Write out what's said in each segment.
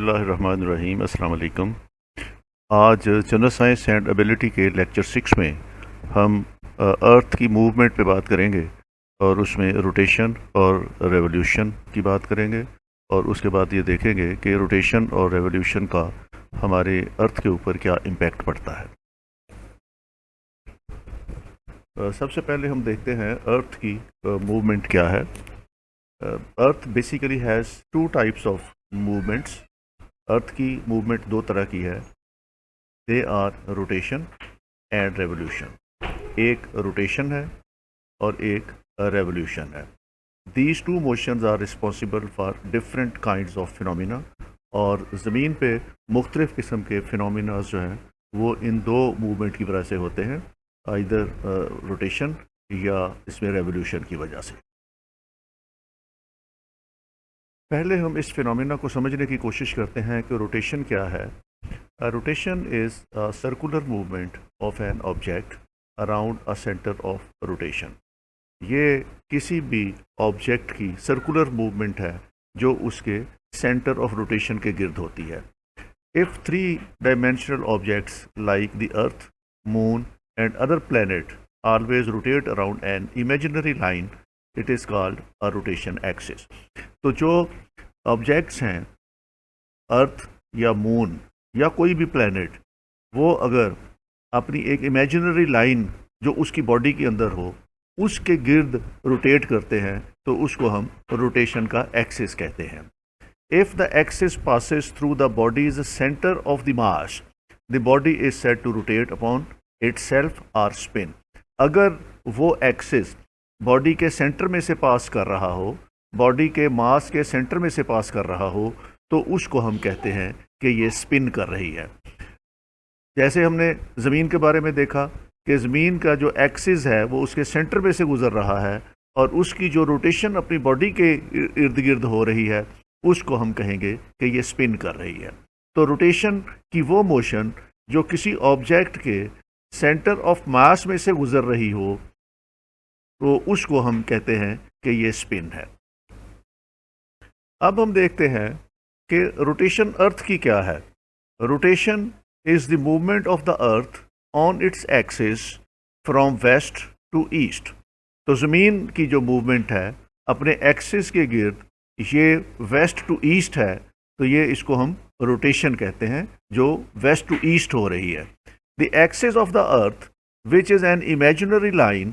बिस्मिल्लाहिर्रहमानिर्रहीम। अस्सलाम वालेकुम। आज जनरल साइंस एंड एबिलिटी के लेक्चर 6 में हम अर्थ की मूवमेंट पे बात करेंगे और उसमें रोटेशन और रेवोल्यूशन की बात करेंगे और उसके बाद ये देखेंगे कि रोटेशन और रेवोल्यूशन का हमारे अर्थ के ऊपर क्या इम्पैक्ट पड़ता है। सबसे पहले हम देखते हैं अर्थ की मूवमेंट क्या है। Earth basically has two types of movements. Earth की मूवमेंट दो तरह की है। They are rotation and revolution. एक रोटेशन है और एक रेवोल्यूशन है। These two motions are responsible for different kinds of phenomena. और ज़मीन पे मुख्तलिफ़ किस्म के फिनोमिना जो हैं वो इन दो मूवमेंट की वजह से होते हैं, इधर रोटेशन या इसमें रेवोल्यूशन की वजह से। पहले हम इस फिनोमिना को समझने की कोशिश करते हैं कि रोटेशन क्या है। Rotation is a circular movement of an object around a centre of rotation. ये किसी भी ऑब्जेक्ट की सर्कुलर मूवमेंट है जो उसके सेंटर ऑफ रोटेशन के गिर्द होती है। If three dimensional objects like the earth, moon and other planet always rotate around an imaginary line, it is called a rotation axis। तो जो ऑब्जेक्ट्स हैं, अर्थ या मून या कोई भी प्लैनेट, वो अगर अपनी एक इमेजिनरी लाइन जो उसकी बॉडी के अंदर हो उसके गिर्द रोटेट करते हैं तो उसको हम रोटेशन का एक्सिस कहते हैं। If the axis passes through the body's center of the mass, the body is said to rotate upon itself or spin। अगर वो एक्सिस बॉडी के सेंटर में से पास कर रहा हो, बॉडी के मास के सेंटर में से पास कर रहा हो, तो उसको हम कहते हैं कि ये स्पिन कर रही है। जैसे हमने ज़मीन के बारे में देखा कि ज़मीन का जो एक्सिस है वो उसके सेंटर में से गुज़र रहा है और उसकी जो रोटेशन अपनी बॉडी के इर्द गिर्द हो रही है उसको हम कहेंगे कि ये स्पिन कर रही है। तो रोटेशन की वो मोशन जो किसी ऑब्जेक्ट के सेंटर ऑफ मास में से गुजर रही हो तो उसको हम कहते हैं कि ये स्पिन है। अब हम देखते हैं कि रोटेशन अर्थ की क्या है। Rotation is the movement of the earth on its axis from west to east. तो ज़मीन की जो मूवमेंट है अपने एक्सिस के गिर्द, ये वेस्ट टू ईस्ट है, तो ये इसको हम रोटेशन कहते हैं जो वेस्ट टू ईस्ट हो रही है। The axis of the earth, which is an imaginary line,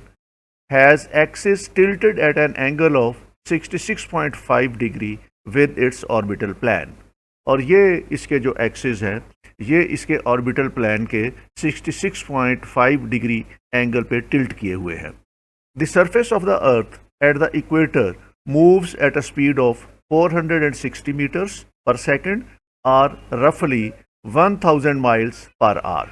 has axis tilted at an angle of 66.5 degree with its orbital plane। और ये इसके जो एक्सिस हैं ये इसके ऑर्बिटल प्लान के 66.5 डिग्री एंगल पे टिल्ट किए हुए हैं। The surface of the earth at the equator moves at a speed of 460 meters per second or roughly 1000 miles per hour।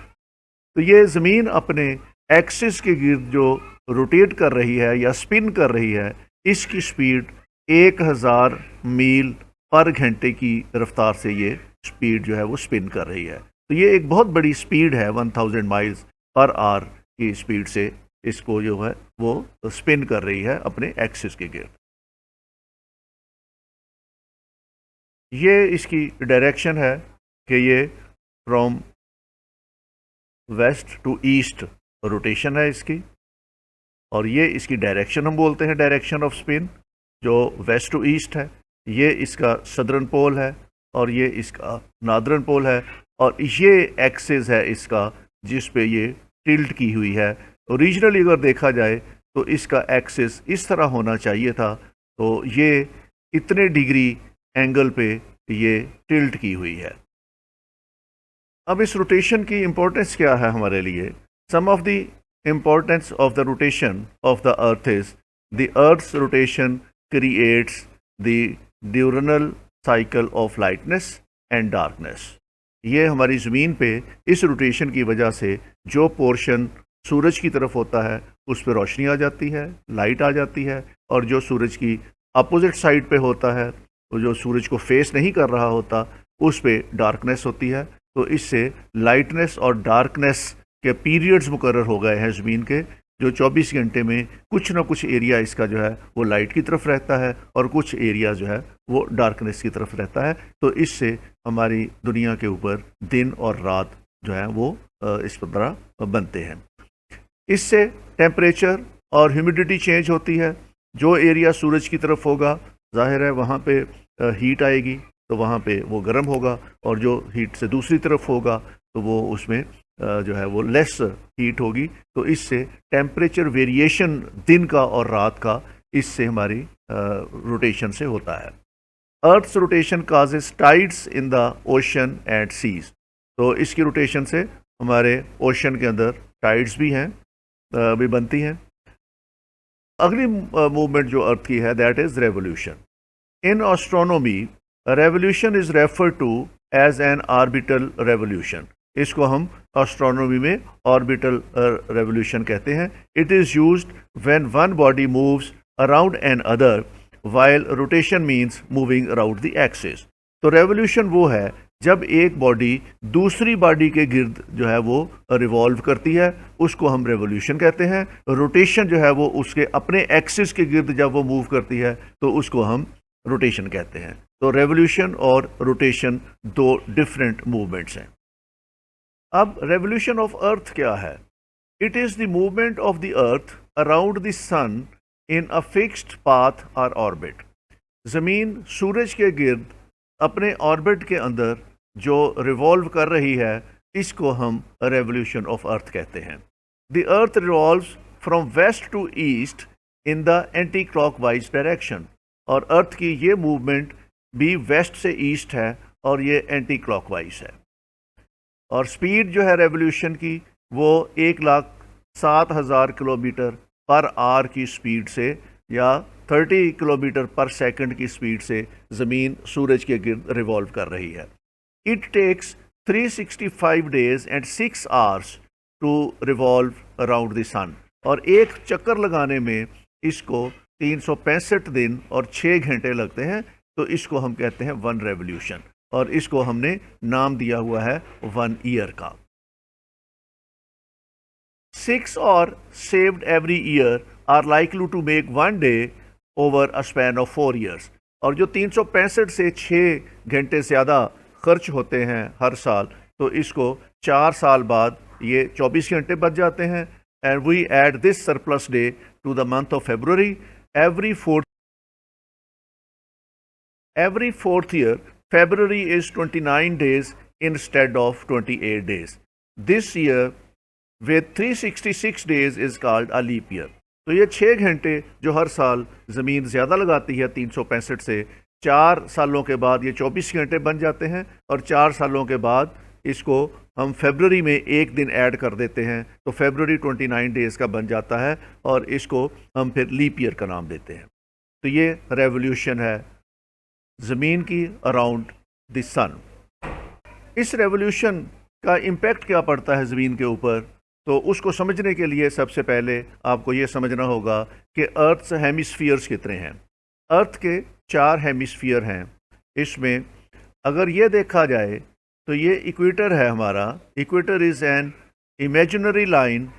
तो ये ज़मीन अपने एक्सिस के गिर्द जो रोटेट कर रही है या स्पिन कर रही है, इसकी स्पीड 1000 मील पर घंटे की रफ्तार से ये स्पीड जो है वो स्पिन कर रही है। तो ये एक बहुत बड़ी स्पीड है, 1000 माइल्स पर आवर की स्पीड से इसको जो है वो स्पिन कर रही है अपने एक्सिस के गिर्द। ये इसकी डायरेक्शन है कि ये from west to east rotation है इसकी, और ये इसकी डायरेक्शन हम बोलते हैं डायरेक्शन ऑफ स्पिन, जो वेस्ट टू ईस्ट है। ये इसका सदर्न पोल है और ये इसका नादर्न पोल है, और ये एक्सिस है इसका जिस पे ये टिल्ट की हुई है। ओरिजिनली अगर देखा जाए तो इसका एक्सिस इस तरह होना चाहिए था, तो ये इतने डिग्री एंगल पे ये टिल्ट की हुई है। अब इस रोटेशन की इम्पोर्टेंस क्या है हमारे लिए। Some of the importance of the rotation of the earth is the earth's rotation creates the diurnal cycle of lightness and darkness. ये हमारी ज़मीन पे इस रोटेशन की वजह से जो पोर्शन सूरज की तरफ होता है उस पर रोशनी आ जाती है, लाइट आ जाती है, और जो सूरज की अपोजिट साइड पे होता है, तो जो सूरज को फेस नहीं कर रहा होता, उस पे डार्कनेस होती है। तो इससे लाइटनेस और डार्कनेस के पीरियड्स मुकर्रर हो गए हैं ज़मीन के, जो 24 घंटे में कुछ ना कुछ एरिया इसका जो है वो लाइट की तरफ रहता है और कुछ एरिया जो है वो डार्कनेस की तरफ रहता है। तो इससे हमारी दुनिया के ऊपर दिन और रात जो है वो इस तरह बनते हैं। इससे टेम्परेचर और ह्यूमिडिटी चेंज होती है। जो एरिया सूरज की तरफ होगा जाहिर है वहाँ पे हीट आएगी, तो वहाँ पे वो गर्म होगा, और जो हीट से दूसरी तरफ होगा तो वो उसमें जो है वो लेस हीट होगी। तो इससे टेम्परेचर वेरिएशन दिन का और रात का इससे हमारी रोटेशन से होता है। Earth's rotation causes tides in the ocean and seas. तो इसकी रोटेशन से हमारे ओशन के अंदर टाइड्स भी हैं, भी बनती हैं। अगली मूवमेंट जो अर्थ की है that is revolution. In astronomy revolution is refer to as an orbital revolution. इसको हम एस्ट्रोनॉमी में ऑर्बिटल रेवोल्यूशन कहते हैं। It is used when one body moves around an other while rotation means moving around the axis. तो revolution वो है जब एक बॉडी दूसरी बॉडी के गिर्द जो है वो रिवॉल्व करती है, उसको हम रेवोल्यूशन कहते हैं। रोटेशन जो है वो उसके अपने एक्सिस के गिर्द जब वो मूव करती है तो उसको हम रोटेशन कहते हैं। तो रेवोल्यूशन और रोटेशन दो डिफरेंट मूवमेंट्स हैं। अब रेवोल्यूशन ऑफ अर्थ क्या है? It is the movement of the earth around the sun in a fixed path or orbit. जमीन सूरज के गिर्द अपने ऑर्बिट के अंदर जो रिवॉल्व कर रही है, इसको हम रेवोल्यूशन ऑफ अर्थ कहते हैं। The earth revolves from west to east in the anticlockwise direction. और अर्थ की ये मूवमेंट भी वेस्ट से ईस्ट है और ये एंटी क्लॉकवाइज है। और स्पीड जो है रेवोल्यूशन की वो 1,07,000 किलोमीटर पर आवर की स्पीड से या 30 किलोमीटर पर सेकंड की स्पीड से ज़मीन सूरज के गिर्द रिवॉल्व कर रही है। It takes 365 days and 6 hours to revolve around the sun. और एक चक्कर लगाने में इसको 365 दिन और 6 घंटे लगते हैं। तो इसको हम कहते हैं वन रेवोल्यूशन, और इसको हमने नाम दिया हुआ है 1 ईयर का। 6 और saved every year are likely to make 1 day over a span of 4 years। और जो 365 से 6 घंटे ज़्यादा खर्च होते हैं हर साल, तो इसको 4 साल बाद ये 24 घंटे बच जाते हैं। And we add this surplus day to the month of February every fourth year। February is 29 days instead of 28 days। This year with 366 days is called a leap year। तो ये 6 घंटे जो हर साल ज़मीन ज़्यादा लगाती है 365 से, 4 सालों के बाद ये 24 घंटे बन जाते हैं, और 4 सालों के बाद इसको हम फरवरी में एक दिन ऐड कर देते हैं, तो फरवरी 29 डेज़ का बन जाता है, और इसको हम फिर लीप ईयर का नाम देते हैं। तो ये रेवोल्यूशन है ज़मीन की अराउंड द सन। इस रेवोल्यूशन का इम्पैक्ट क्या पड़ता है ज़मीन के ऊपर, तो उसको समझने के लिए सबसे पहले आपको ये समझना होगा कि अर्थ हेमिस्फीयर्स कितने हैं। अर्थ के 4 हेमिस्फीयर हैं। इसमें अगर ये देखा जाए तो ये इक्वेटर है हमारा। Equator is an imaginary line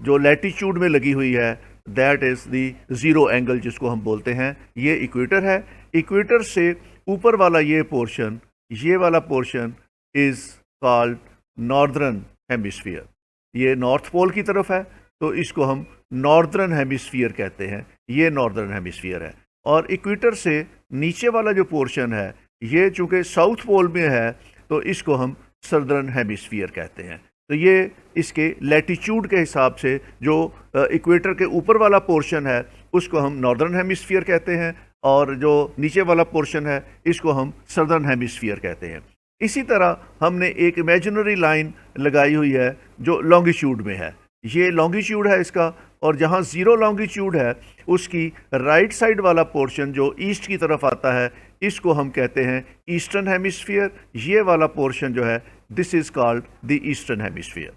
जो लैटिट्यूड में लगी हुई है, that is the zero angle जिसको हम बोलते हैं, ये इक्वेटर है। इक्वेटर से ऊपर वाला ये पोर्शन, ये वाला portion is called northern hemisphere. ये नॉर्थ पोल की तरफ है, तो इसको हम नॉर्दर्न हेमिस्फीयर कहते हैं। ये नॉर्दर्न हेमिस्फीयर है। और इक्वेटर से नीचे वाला जो पोर्शन है, ये चूँकि साउथ पोल में है, तो इसको हम सदर्न हेमिस्फीयर कहते हैं। तो ये इसके लैटिट्यूड के हिसाब से जो इक्वेटर के ऊपर वाला पोर्शन है, उसको हम नॉर्दर्न हेमिस्फीयर कहते हैं, और जो नीचे वाला पोर्शन है, इसको हम सदर्न हेमिस्फीयर कहते हैं। इसी तरह हमने एक इमेजिनरी लाइन लगाई हुई है जो लॉन्गिट्यूड में है। ये लॉन्गिट्यूड है इसका, और जहाँ ज़ीरो लॉन्गिट्यूड है उसकी राइट साइड वाला पोर्शन जो ईस्ट की तरफ आता है, इसको हम कहते हैं ईस्टर्न हेमिस्फीयर। ये वाला पोर्शन जो है, this is called the eastern hemisphere.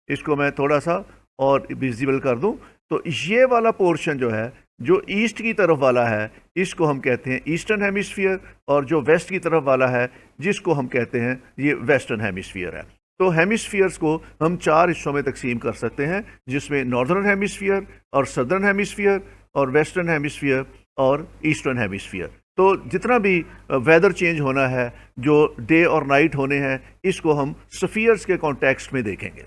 इसको मैं थोड़ा सा और विजिबल कर दूं, तो ये वाला पोर्शन जो है, जो ईस्ट की तरफ वाला है, इसको हम कहते हैं ईस्टर्न हेमिस्फीयर, और जो वेस्ट की तरफ वाला है, जिसको हम कहते हैं ये वेस्टर्न हेमिस्फीयर है। तो हेमिस्फीयर्स को हम 4 हिस्सों में तकसीम कर सकते हैं, जिसमें नॉर्दर्न हेमिस्फीयर और सदर्न हेमिस्फीयर और वेस्टर्न हेमिस्फीयर और ईस्टर्न हेमिस्फीयर। तो जितना भी वेदर चेंज होना है, जो डे और नाइट होने हैं, इसको हम स्फीयर्स के कॉन्टेक्स्ट में देखेंगे।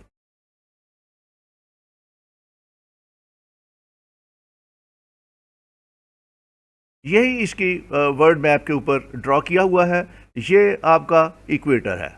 यही इसकी वर्ल्ड मैप के ऊपर ड्रॉ किया हुआ है। ये आपका इक्वेटर है,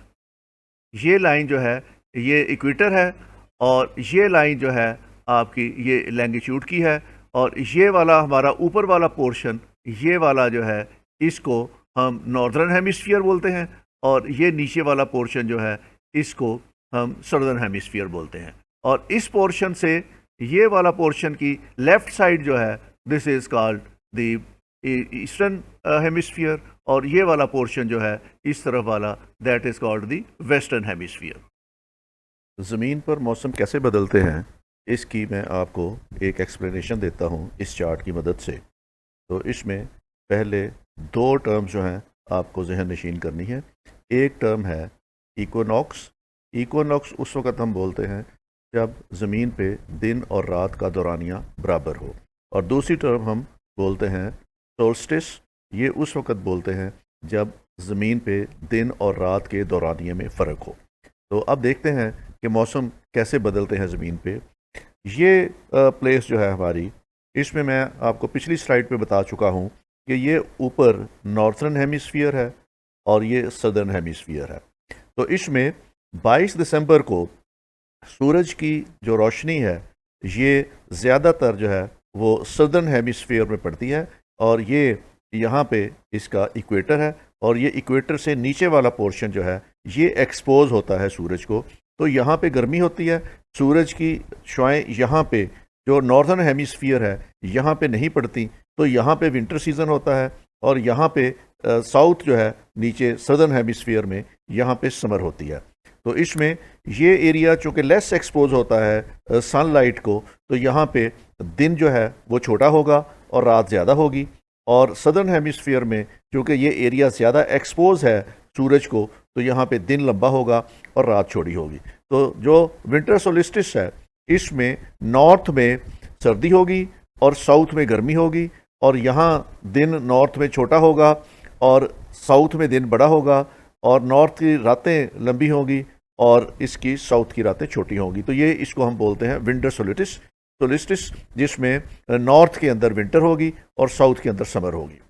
ये लाइन जो है ये इक्वेटर है, और ये लाइन जो है आपकी ये लैंगिट्यूड की है, और ये वाला हमारा ऊपर वाला पोर्शन, ये वाला जो है इसको हम नॉर्दर्न हेमिस्फीयर बोलते हैं, और ये नीचे वाला पोर्शन जो है इसको हम सदर्न हेमिस्फीयर बोलते हैं। और इस पोर्शन से ये वाला पोर्शन की लेफ्ट साइड जो है, this is called the eastern hemisphere, और ये वाला पोर्शन जो है इस तरफ वाला, that is called the western hemisphere. ज़मीन पर मौसम कैसे बदलते हैं, इसकी मैं आपको एक एक्सप्लेनेशन देता हूँ इस चार्ट की मदद से। तो इसमें पहले 2 टर्म्स जो हैं आपको जहन नशीन करनी है। एक टर्म है इक्विनॉक्स। इक्विनॉक्स उस वक़्त हम बोलते हैं जब ज़मीन पे दिन और रात का दौरानिया बराबर हो, और दूसरी टर्म हम बोलते हैं सोल्स्टिस। ये उस वक़्त बोलते हैं जब ज़मीन पे दिन और रात के दौरानिये में फ़र्क हो। तो अब देखते हैं कि मौसम कैसे बदलते हैं ज़मीन पे। ये प्लेस जो है हमारी, इसमें मैं आपको पिछली स्लाइड पे बता चुका हूँ कि ये ऊपर नॉर्थर्न हेमिस्फीयर है और ये सदर्न हेमिस्फीयर है। तो इसमें 22 दिसंबर को सूरज की जो रोशनी है ये ज़्यादातर जो है वो सदर्न हेमिस्फीयर में पड़ती है, और ये यहाँ पे इसका इक्वेटर है, और ये इक्वेटर से नीचे वाला पोर्शन जो है ये एक्सपोज होता है सूरज को। तो यहाँ पे गर्मी होती है, सूरज की शुआएं यहाँ पे जो नॉर्दर्न हेमिस्फीयर है यहाँ पे नहीं पड़ती, तो यहाँ पे विंटर सीज़न होता है, और यहाँ पे साउथ जो है नीचे सदर्न हेमिस्फीयर में यहाँ पे समर होती है। तो इसमें ये एरिया चूँकि लेस एक्सपोज होता है सनलाइट को, तो यहाँ पे दिन जो है वो छोटा होगा और रात ज़्यादा होगी। और सदर्न हेमिस्फीयर में चूँकि ये एरिया ज़्यादा एक्सपोज है सूरज को, तो यहाँ पे दिन लंबा होगा और रात छोटी होगी। तो जो विंटर सोलिस्टिस है इसमें नॉर्थ में सर्दी होगी और साउथ में गर्मी होगी, और यहाँ दिन नॉर्थ में छोटा होगा और साउथ में दिन बड़ा होगा, और नॉर्थ की रातें लंबी होंगी और इसकी साउथ की रातें छोटी होंगी। तो ये इसको हम बोलते हैं विंटर सोलिस्टिस, जिसमें नॉर्थ के अंदर विंटर होगी और साउथ के अंदर समर होगी।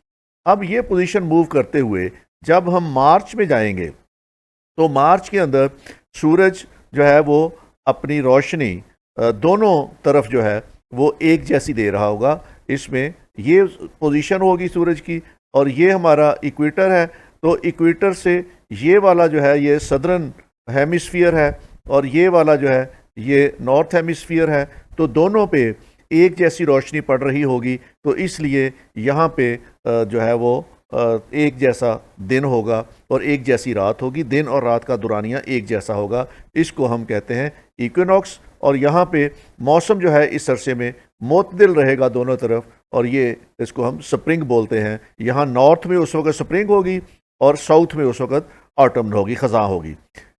अब ये पोजीशन मूव करते हुए जब हम मार्च में जाएंगे, तो मार्च के अंदर सूरज जो है वो अपनी रोशनी दोनों तरफ जो है वो एक जैसी दे रहा होगा। इसमें ये पोजीशन होगी सूरज की, और ये हमारा इक्वेटर है। तो इक्वेटर से ये वाला जो है ये सदर्न हेमिस्फीयर है, और ये वाला जो है ये नॉर्थ हेमिस्फीयर है। तो दोनों पे एक जैसी रोशनी पड़ रही होगी, तो इसलिए यहाँ पे जो है वो एक जैसा दिन होगा और एक जैसी रात होगी। दिन और रात का दौरानिया एक जैसा होगा। इसको हम कहते हैं इक्विनॉक्स। और यहाँ पे मौसम जो है इस अरसे में मोतदिल रहेगा दोनों तरफ, और ये इसको हम स्प्रिंग बोलते हैं। यहाँ नॉर्थ में उस वक्त स्प्रिंग होगी और साउथ में उस वक्त ऑटम होगी, ख़ज़ां होगी।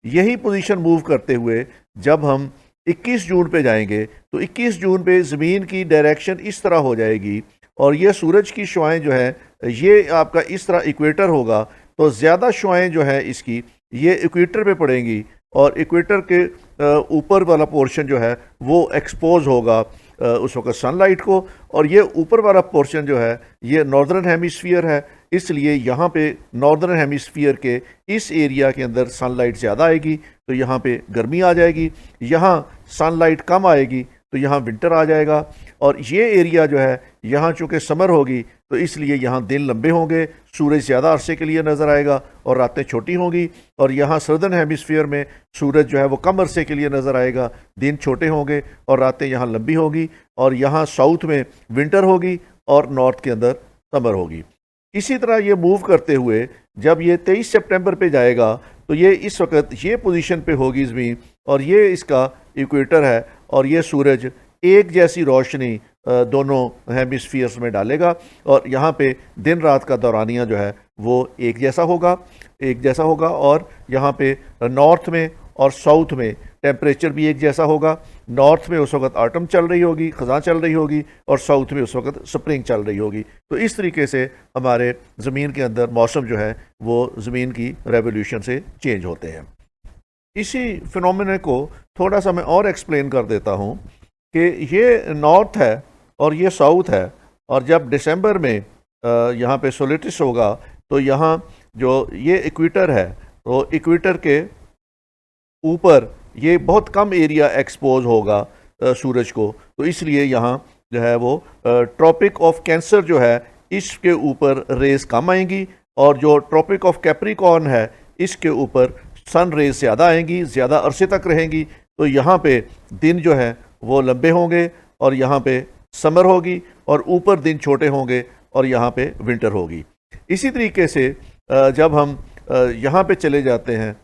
यही पोजीशन मूव करते हुए जब हम 21 जून पे जाएंगे, तो 21 जून पे ज़मीन की डायरेक्शन इस तरह हो जाएगी, और ये सूरज की शुआएं जो है ये आपका इस तरह इक्वेटर होगा। तो ज़्यादा शुआएं जो है इसकी ये इक्वेटर पे पड़ेंगी, और इक्वेटर के ऊपर वाला पोर्शन जो है वो एक्सपोज होगा उस वक्त सनलाइट को, और ये ऊपर वाला पोर्शन जो है ये नॉर्दर्न हेमिस्फीयर है। इसलिए यहाँ पे नॉर्दर्न हेमिस्फीयर के इस एरिया के अंदर सनलाइट ज़्यादा आएगी, तो यहाँ पे गर्मी आ जाएगी। यहाँ सनलाइट कम आएगी तो यहाँ विंटर आ जाएगा। और ये एरिया जो है यहाँ चूँकि समर होगी, तो इसलिए यहाँ दिन लंबे होंगे, सूरज ज़्यादा अरसे के लिए नज़र आएगा और रातें छोटी होंगी। और यहाँ सदर्न हेमिस्फीयर में सूरज जो है वो कम अरसे के लिए नज़र आएगा, दिन छोटे होंगे और रातें यहाँ लंबी होगी। और यहाँ साउथ में विंटर होगी और नॉर्थ के अंदर समर होगी। इसी तरह ये मूव करते हुए जब ये 23 सितंबर पे जाएगा, तो ये इस वक्त ये पोजीशन पे होगी ज़मीन, और ये इसका इक्वेटर है, और ये सूरज एक जैसी रोशनी दोनों हेमिस्फीयर्स में डालेगा, और यहाँ पे दिन रात का दौरानिया जो है वो एक जैसा होगा। और यहाँ पे नॉर्थ में और साउथ में टेम्परेचर भी एक जैसा होगा। नॉर्थ में उस वक्त ऑटम चल रही होगी, ख़ज़ां चल रही होगी, और साउथ में उस वक्त स्प्रिंग चल रही होगी। तो इस तरीके से हमारे ज़मीन के अंदर मौसम जो है वो ज़मीन की रेवोल्यूशन से चेंज होते हैं। इसी फिनोमेना को थोड़ा सा मैं और एक्सप्लेन कर देता हूँ कि ये नॉर्थ है और ये साउथ है, और जब दिसंबर में यहाँ पे सोलिस्टिस होगा तो यहाँ जो ये इक्वेटर है, तो इक्वेटर के ऊपर ये बहुत कम एरिया एक्सपोज होगा सूरज को, तो इसलिए यहाँ जो है वो ट्रॉपिक ऑफ कैंसर जो है इसके ऊपर रेज कम आएंगी, और जो ट्रॉपिक ऑफ कैप्रिकॉर्न है इसके ऊपर सन रेज ज़्यादा आएंगी, ज़्यादा अरसे तक रहेंगी। तो यहाँ पे दिन जो है वो लंबे होंगे और यहाँ पे समर होगी, और ऊपर दिन छोटे होंगे और यहाँ पे विंटर होगी। इसी तरीके से जब हम यहाँ पे चले जाते हैं,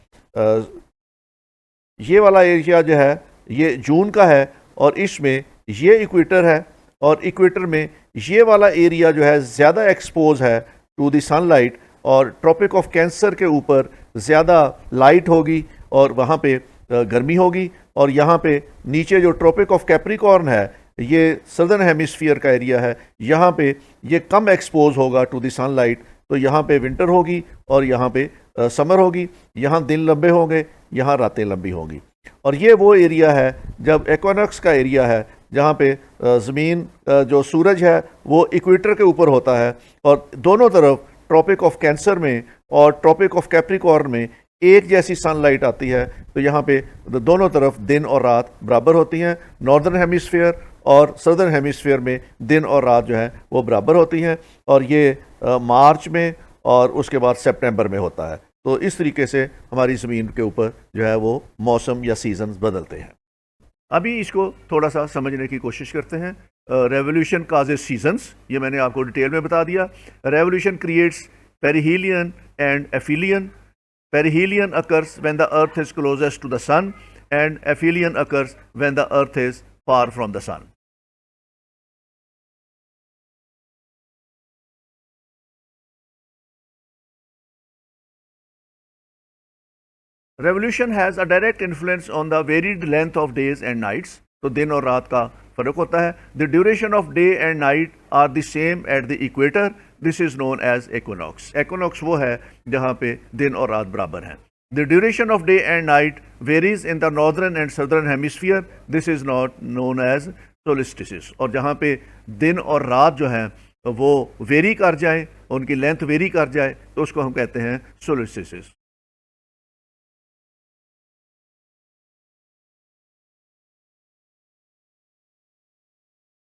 ये वाला एरिया जो है ये जून का है, और इसमें ये इक्वेटर है, और इक्वेटर में ये वाला एरिया जो है ज़्यादा एक्सपोज है टू द सनलाइट, और ट्रॉपिक ऑफ कैंसर के ऊपर ज़्यादा लाइट होगी और वहाँ पे गर्मी होगी। और यहाँ पे नीचे जो ट्रॉपिक ऑफ कैप्रिकॉर्न है ये सदर्न हेमिस्फीयर का एरिया है, यहाँ पे ये कम एक्सपोज होगा टू द सनलाइट, तो यहाँ पे विंटर होगी और यहाँ पे समर होगी। यहाँ दिन लंबे होंगे, यहाँ रातें लंबी होंगी। और ये वो एरिया है जब इक्विनॉक्स का एरिया है, जहाँ पे ज़मीन जो सूरज है वो इक्वेटर के ऊपर होता है, और दोनों तरफ ट्रॉपिक ऑफ कैंसर में और ट्रॉपिक ऑफ कैप्रिकॉर्न में एक जैसी सनलाइट आती है। तो यहाँ पे दोनों तरफ दिन और रात बराबर होती हैं। नॉर्दर्न हेमिस्फीयर और सदर्न हेमिस्फीयर में दिन और रात जो है वो बराबर होती हैं, और ये मार्च में और उसके बाद सितंबर में होता है। तो इस तरीके से हमारी ज़मीन के ऊपर जो है वो मौसम या सीजन्स बदलते हैं। अभी इसको थोड़ा सा समझने की कोशिश करते हैं। रेवोल्यूशन काजेज सीजन्स, ये मैंने आपको डिटेल में बता दिया। Revolution creates perihelion and aphelion. Perihelion occurs when the earth is closest to the sun, and aphelion occurs when the earth is far from the sun. Revolution has a direct influence on the varied length of days and nights. तो दिन और रात का फर्क होता है। The duration of day and night are the same at the equator. This is known as equinox. Equinox वो है जहाँ पे दिन और रात बराबर हैं। The duration of day and night varies in the northern and southern hemisphere. This is not known as solstices. और जहाँ पे दिन और रात जो हैं वो वेरी कर जाए, उनकी लेंथ वेरी कर जाए, तो उसको हम कहते हैं solstices.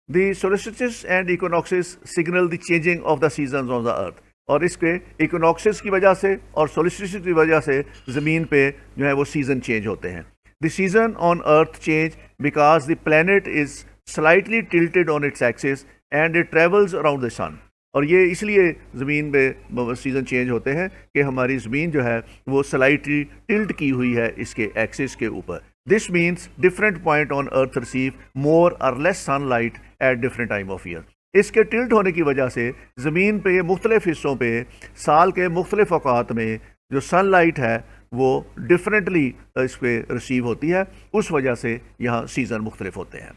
The solstices and equinoxes signal the changing of the seasons on the earth. और इसके इक्विनॉक्सेस की वजह से और सोलिस्टिस की वजह से ज़मीन पे जो है वो सीज़न चेंज होते हैं। The season on earth change because the planet is slightly tilted on its axis and it travels around the sun. और ये इसलिए ज़मीन पे सीज़न चेंज होते हैं कि हमारी ज़मीन जो है वो स्लाइटली टिल्ट की हुई है इसके एक्सिस के ऊपर। This means different point on earth receive more और less sunlight at different time of year. इसके टिल्ट होने की वजह से ज़मीन पे मुख्तलिफ हिस्सों पे साल के मुख्तलिफ अवकात में जो सनलाइट है वो डिफरेंटली इस पर रिसीव होती है, उस वजह से यहाँ सीज़न मुख्तलिफ होते हैं।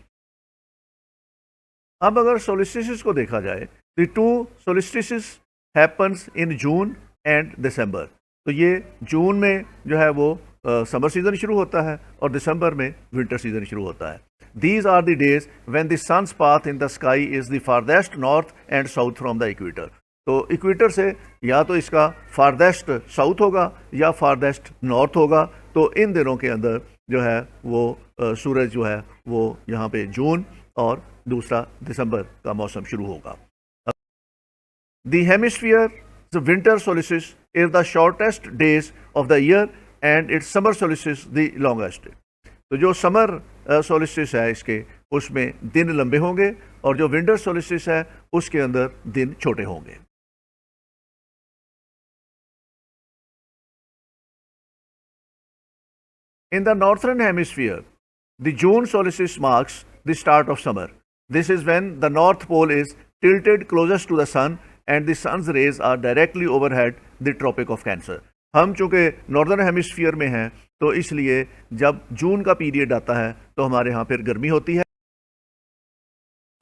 अब अगर सोलिस्टिस को देखा जाए, the two solstice happens in June and December. तो ये जून में जो है वो समर सीजन शुरू होता है और दिसंबर में विंटर सीजन शुरू होता है। These are the days when the sun's path in the sky is the farthest north and south from the equator. तो इक्वेटर से या तो इसका फारदेस्ट साउथ होगा या फारदेस्ट नॉर्थ होगा। तो इन दिनों के अंदर जो है वो सूरज जो है वो यहाँ पे जून और दूसरा दिसंबर का मौसम शुरू होगा। The hemisphere, the winter solstice is the shortest days of the year and its summer solstice the longest. तो जो समर सोलिस्टिस है इसके उसमें दिन लंबे होंगे और जो विंटर सोलिस्टिस है उसके अंदर दिन छोटे होंगे। In the northern hemisphere, the June solstice marks the start of summer. This is when the North Pole is tilted closest to the sun and the sun's rays are directly overhead the Tropic of Cancer. हम चूँकि northern hemisphere में हैं तो इसलिए जब जून का period आता है तो हमारे यहाँ फिर गर्मी होती है।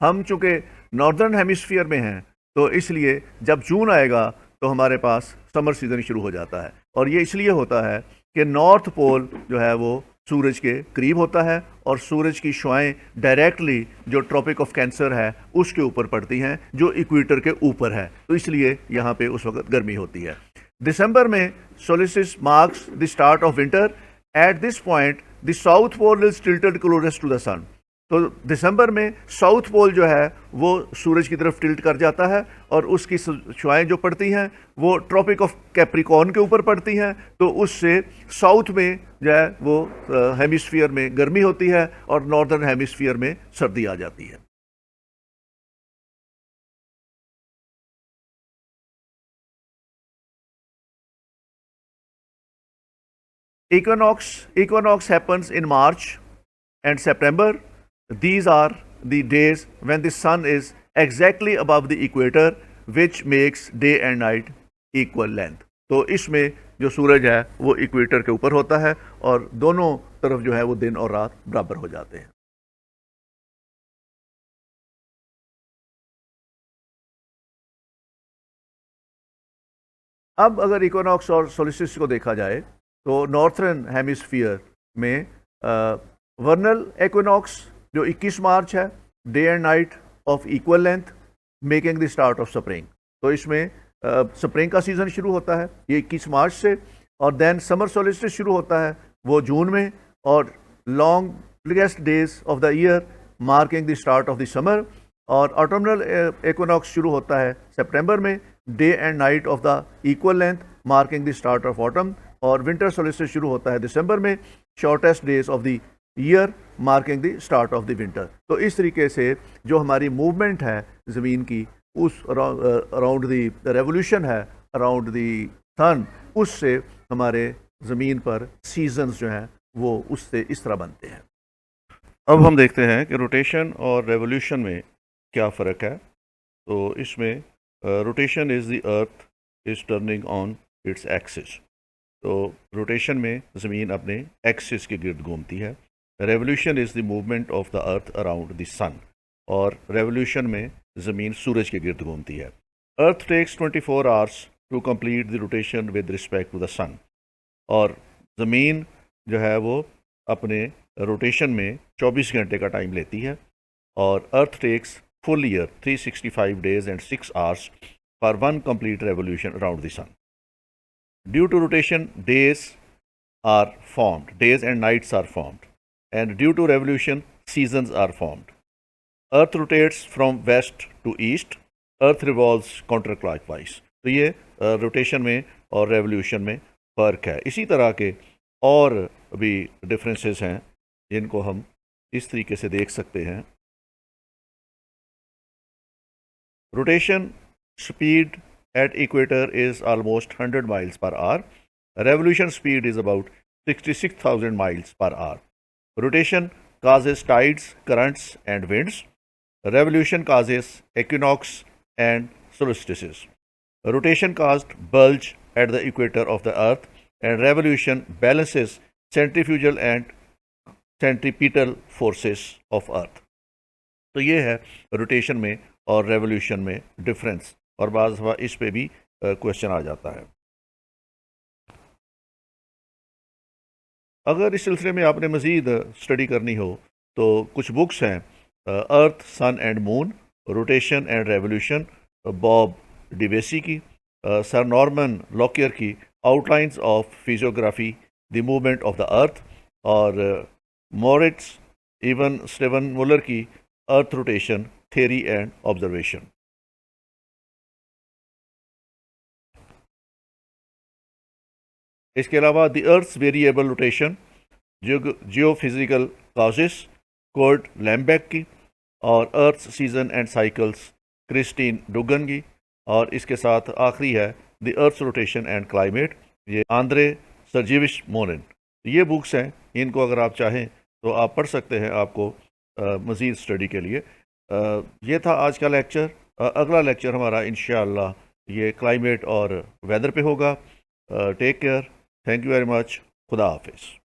हम चूँकि नॉर्दर्न हेमिस्फीयर में हैं तो इसलिए जब जून आएगा तो हमारे पास समर सीज़न शुरू हो जाता है। और ये इसलिए होता है कि नॉर्थ पोल जो है वो सूरज के करीब होता है और सूरज की शुआएं डायरेक्टली जो ट्रॉपिक ऑफ कैंसर है उसके ऊपर पड़ती हैं जो इक्वेटर के ऊपर है, तो इसलिए यहाँ पे उस वक्त गर्मी होती है। दिसंबर में solstice marks the start of winter. At this point the south pole is tilted closest to the sun. तो दिसंबर में साउथ पोल जो है वो सूरज की तरफ टिल्ट कर जाता है और उसकी शुआएं जो पड़ती हैं वो ट्रॉपिक ऑफ कैप्रिकॉर्न के ऊपर पड़ती हैं, तो उससे साउथ में जो है वो हेमिस्फीयर में गर्मी होती है और नॉर्दर्न हेमिस्फीयर में सर्दी आ जाती है। Equinox happens in March and September. These are the days when the sun is exactly above the equator, which makes day and night equal length. तो इसमें जो सूरज है वो इक्वेटर के ऊपर होता है और दोनों तरफ जो है वो दिन और रात बराबर हो जाते हैं। अब अगर इक्विनॉक्स और सोलिस्टिस को देखा जाए तो नॉर्थर्न हेमिस्फीयर में वर्नल इक्विनॉक्स जो 21 मार्च है, day and night of equal length, making the start of spring. तो इसमें स्प्रिंग का सीज़न शुरू होता है ये 21 मार्च से, और देन समर सोलिस्टिस शुरू होता है वो जून में, और longest days of the year marking the start of the summer. और ऑटोमनल इक्विनॉक्स शुरू होता है सितंबर में, day and night of the equal length marking the start of autumn. और विंटर सोलिस्टिस शुरू होता है दिसंबर में, shortest days of the year marking the start of the winter. तो इस तरीके से जो हमारी मूवमेंट है ज़मीन की उस अराउंड द रेवोल्यूशन है अराउंड द सन, उससे हमारे ज़मीन पर सीजन्स जो हैं वो उससे इस तरह बनते हैं। अब हम देखते हैं कि रोटेशन और रेवोल्यूशन में क्या फ़र्क है। तो इसमें rotation is the earth is turning on its axis. तो रोटेशन में ज़मीन अपने एक्सिस के गिर्द घूमती है। Revolution is the movement of the earth around the sun, और रेवोल्यूशन में ज़मीन सूरज के गिर्द घूमती है। Earth takes 24 hours to complete the rotation with respect to the sun, और ज़मीन जो है वो अपने रोटेशन में 24 घंटे का टाइम लेती है। और अर्थ takes full year 365 days and 6 hours for one complete revolution around the sun. Due to rotation, days and nights are formed, and due to revolution, seasons are formed. Earth rotates from west to east, Earth revolves counterclockwise. तो ये rotation में और revolution में फ़र्क है। इसी तरह के और भी डिफरेंसेस हैं जिनको हम इस तरीके से देख सकते हैं। Rotation speed at equator is almost 100 miles per hour. Revolution speed is about 66,000 miles per hour. Rotation causes tides, currents, and winds. Revolution causes equinox and solstices. Rotation caused bulge at the equator of the Earth, and revolution balances centrifugal and centripetal forces of Earth. तो ये है rotation में और revolution में difference, और बाज़ दफ़ा इस पे भी क्वेश्चन आ जाता है। अगर इस सिलसिले में आपने मज़ीद स्टडी करनी हो तो कुछ बुक्स हैं, earth sun and moon, rotation and revolution, Bob Devesy की, सर नॉर्मन लॉकियर की outlines of physiography the movement of the earth, और मोरिट्स इवन स्टीवन मुलर की earth rotation theory and observation. इसके अलावा the earth's variable rotation, geophysical causes, Kurt Lambeck की, और earth season and cycles Christine Dugan की, और इसके साथ आखिरी है the earth's rotation and climate, ये आंद्रे सर्जीविच मोनिन। ये बुक्स हैं, इनको अगर आप चाहें तो आप पढ़ सकते हैं आपको मज़ीद स्टडी के लिए। ये था आज का लेक्चर। अगला लेक्चर हमारा इंशाअल्लाह ये क्लाइमेट और वेदर पे होगा। Take care, thank you very much, खुदा हाफिज़।